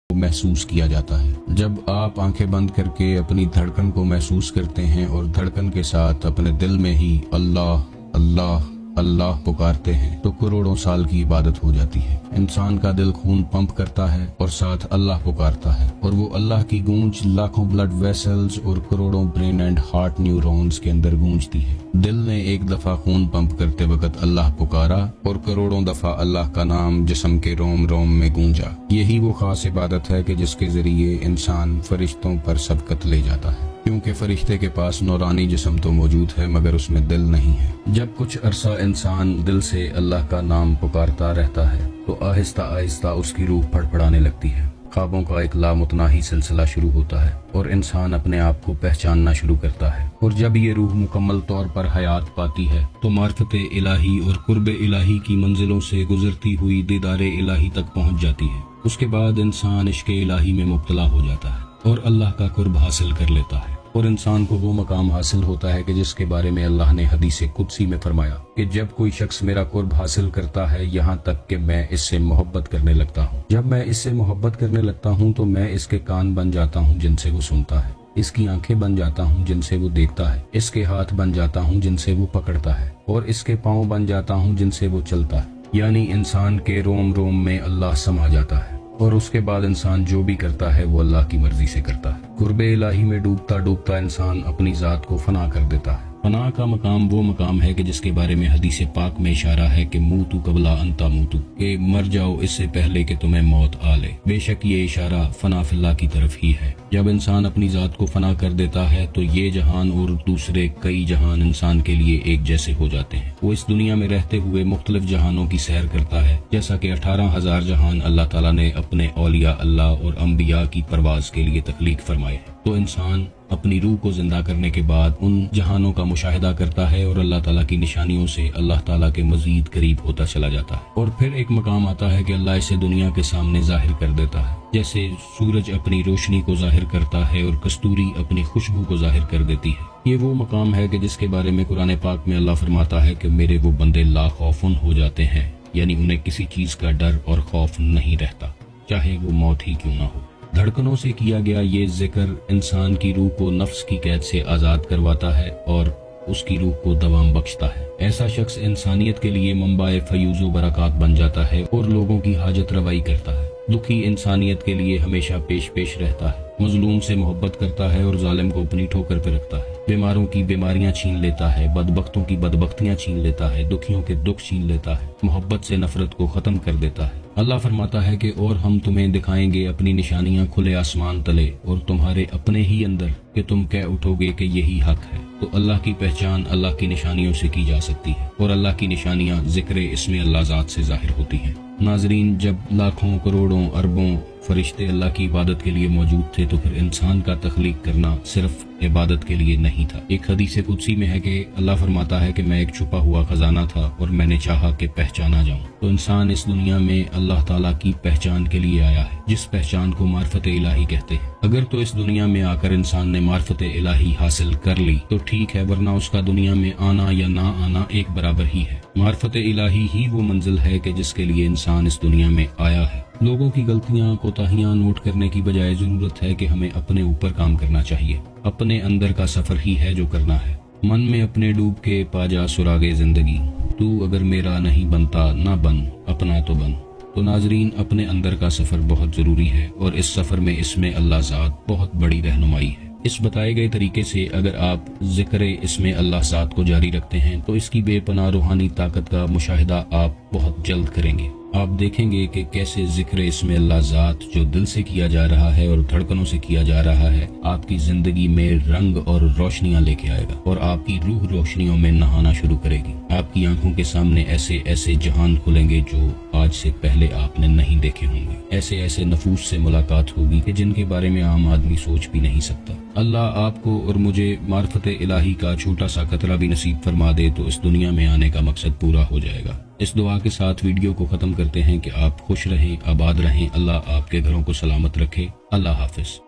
محسوس کیا جاتا ہے۔ جب آپ آنکھیں بند کر کے اپنی دھڑکن کو محسوس کرتے ہیں اور دھڑکن کے ساتھ اپنے دل میں ہی اللہ اللہ اللہ پکارتے ہیں تو کروڑوں سال کی عبادت ہو جاتی ہے۔ انسان کا دل خون پمپ کرتا ہے اور ساتھ اللہ پکارتا ہے، اور وہ اللہ کی گونج لاکھوں بلڈ ویسلز اور کروڑوں برین اینڈ ہارٹ نیورونز کے اندر گونجتی ہے۔ دل نے ایک دفعہ خون پمپ کرتے وقت اللہ پکارا اور کروڑوں دفعہ اللہ کا نام جسم کے روم روم میں گونجا۔ یہی وہ خاص عبادت ہے کہ جس کے ذریعے انسان فرشتوں پر سبقت لے جاتا ہے، کیونکہ فرشتے کے پاس نورانی جسم تو موجود ہے مگر اس میں دل نہیں ہے۔ جب کچھ عرصہ انسان دل سے اللہ کا نام پکارتا رہتا ہے تو آہستہ آہستہ اس کی روح پھڑپھڑانے لگتی ہے، خوابوں کا ایک لامتناہی سلسلہ شروع ہوتا ہے اور انسان اپنے آپ کو پہچاننا شروع کرتا ہے، اور جب یہ روح مکمل طور پر حیات پاتی ہے تو معرفت الہی اور قرب الہی کی منزلوں سے گزرتی ہوئی دیدار الہی تک پہنچ جاتی ہے۔ اس کے بعد انسان عشق الہی میں مبتلا ہو جاتا ہے اور اللہ کا قرب حاصل کر لیتا ہے، اور انسان کو وہ مقام حاصل ہوتا ہے کہ جس کے بارے میں اللہ نے حدیث قدسی میں فرمایا کہ جب کوئی شخص میرا قرب حاصل کرتا ہے یہاں تک کہ میں اس سے محبت کرنے لگتا ہوں، جب میں اس سے محبت کرنے لگتا ہوں تو میں اس کے کان بن جاتا ہوں جن سے وہ سنتا ہے، اس کی آنکھیں بن جاتا ہوں جن سے وہ دیکھتا ہے، اس کے ہاتھ بن جاتا ہوں جن سے وہ پکڑتا ہے، اور اس کے پاؤں بن جاتا ہوں جن سے وہ چلتا ہے۔ یعنی انسان کے روم روم میں اللہ سما جاتا ہے، اور اس کے بعد انسان جو بھی کرتا ہے وہ اللہ کی مرضی سے کرتا ہے۔ قرب الہی میں ڈوبتا ڈوبتا انسان اپنی ذات کو فنا کر دیتا ہے۔ فنا کا مقام وہ مقام ہے کہ جس کے بارے میں حدیث پاک میں اشارہ ہے کہ موتو قبل ان تموتو، کہ مر جاؤ اس سے پہلے کہ تمہیں موت آ لے۔ بے شک یہ اشارہ فنا فی اللہ کی طرف ہی ہے۔ جب انسان اپنی ذات کو فنا کر دیتا ہے تو یہ جہان اور دوسرے کئی جہان انسان کے لیے ایک جیسے ہو جاتے ہیں۔ وہ اس دنیا میں رہتے ہوئے مختلف جہانوں کی سیر کرتا ہے، جیسا کہ 18,000 جہان اللہ تعالیٰ نے اپنے اولیاء اللہ اور انبیاء کی پرواز کے لیے تخلیق فرمائے ہیں۔ تو انسان اپنی روح کو زندہ کرنے کے بعد ان جہانوں کا مشاہدہ کرتا ہے اور اللہ تعالیٰ کی نشانیوں سے اللہ تعالیٰ کے مزید قریب ہوتا چلا جاتا ہے، اور پھر ایک مقام آتا ہے کہ اللہ اسے دنیا کے سامنے ظاہر کر دیتا ہے، جیسے سورج اپنی روشنی کو ظاہر کرتا ہے اور کستوری اپنی خوشبو کو ظاہر کر دیتی ہے۔ یہ وہ مقام ہے کہ جس کے بارے میں قرآن پاک میں اللہ فرماتا ہے کہ میرے وہ بندے لا خوفن ہو جاتے ہیں، یعنی انہیں کسی چیز کا ڈر اور خوف نہیں رہتا، چاہے وہ موت ہی کیوں نہ ہو۔ دھڑکنوں سے کیا گیا یہ ذکر انسان کی روح کو نفس کی قید سے آزاد کرواتا ہے اور اس کی روح کو دوام بخشتا ہے۔ ایسا شخص انسانیت کے لیے منبع فیوز و برکات بن جاتا ہے اور لوگوں کی حاجت روائی کرتا ہے۔ دکھی انسانیت کے لیے ہمیشہ پیش رہتا ہے، مظلوم سے محبت کرتا ہے اور ظالم کو اپنی ٹھوکر پہ رکھتا ہے، بیماروں کی بیماریاں چھین لیتا ہے، بدبختوں کی بدبختیاں چھین لیتا ہے، دکھیوں کے دکھ چھین لیتا ہے، محبت سے نفرت کو ختم کر دیتا ہے۔ اللہ فرماتا ہے کہ اور ہم تمہیں دکھائیں گے اپنی نشانیاں کھلے آسمان تلے اور تمہارے اپنے ہی اندر، کہ تم کہہ اٹھو گے کہ یہی حق ہے۔ تو اللہ کی پہچان اللہ کی نشانیوں سے کی جا سکتی ہے، اور اللہ کی نشانیاں ذکر اسم اللہ ذات سے ظاہر ہوتی ہیں۔ ناظرین، جب لاکھوں کروڑوں اربوں فرشتے اللہ کی عبادت کے لیے موجود تھے تو پھر انسان کا تخلیق کرنا صرف عبادت کے لیے نہیں تھا۔ ایک حدیث قدسی میں ہے کہ اللہ فرماتا ہے کہ میں ایک چھپا ہوا خزانہ تھا اور میں نے چاہا کہ پہچانا جاؤں۔ تو انسان اس دنیا میں اللہ تعالیٰ کی پہچان کے لیے آیا ہے، جس پہچان کو معرفت الہی کہتے ہیں۔ اگر تو اس دنیا میں آ کر انسان نے معرفت الہی حاصل کر لی تو ٹھیک ہے، ورنہ اس کا دنیا میں آنا یا نہ آنا ایک برابر ہی ہے۔ معرفت الہی ہی وہ منزل ہے کہ جس کے لیے انسان اس دنیا میں آیا ہے۔ لوگوں کی غلطیاں کوتاہیاں نوٹ کرنے کی بجائے ضرورت ہے کہ ہمیں اپنے اوپر کام کرنا چاہیے۔ اپنے اندر کا سفر ہی ہے جو کرنا ہے۔ من میں اپنے ڈوب کے پا جا سراغے زندگی، تو اگر میرا نہیں بنتا نہ بن، اپنا تو بن۔ تو ناظرین، اپنے اندر کا سفر بہت ضروری ہے، اور اس سفر میں اسم اللہ ذات بہت بڑی رہنمائی ہے۔ اس بتائے گئے طریقے سے اگر آپ ذکر اسم اللہ ذات کو جاری رکھتے ہیں تو اس کی بے پناہ روحانی طاقت کا مشاہدہ آپ بہت جلد کریں گے۔ آپ دیکھیں گے کہ کیسے ذکر اسم اللہ ذات جو دل سے کیا جا رہا ہے اور دھڑکنوں سے کیا جا رہا ہے آپ کی زندگی میں رنگ اور روشنیاں لے کے آئے گا، اور آپ کی روح روشنیوں میں نہانا شروع کرے گی۔ آپ کی آنکھوں کے سامنے ایسے ایسے جہان کھلیں گے جو آج سے پہلے آپ نے نہیں دیکھے ہوں گے۔ ایسے ایسے نفوس سے ملاقات ہوگی کہ جن کے بارے میں عام آدمی سوچ بھی نہیں سکتا۔ اللہ آپ کو اور مجھے معرفت الہی کا چھوٹا سا قطرہ بھی نصیب فرما دے تو اس دنیا میں آنے کا مقصد پورا ہو جائے گا۔ اس دعا کے ساتھ ویڈیو کو ختم کرتے ہیں کہ آپ خوش رہیں، آباد رہیں، اللہ آپ کے گھروں کو سلامت رکھے۔ اللہ حافظ۔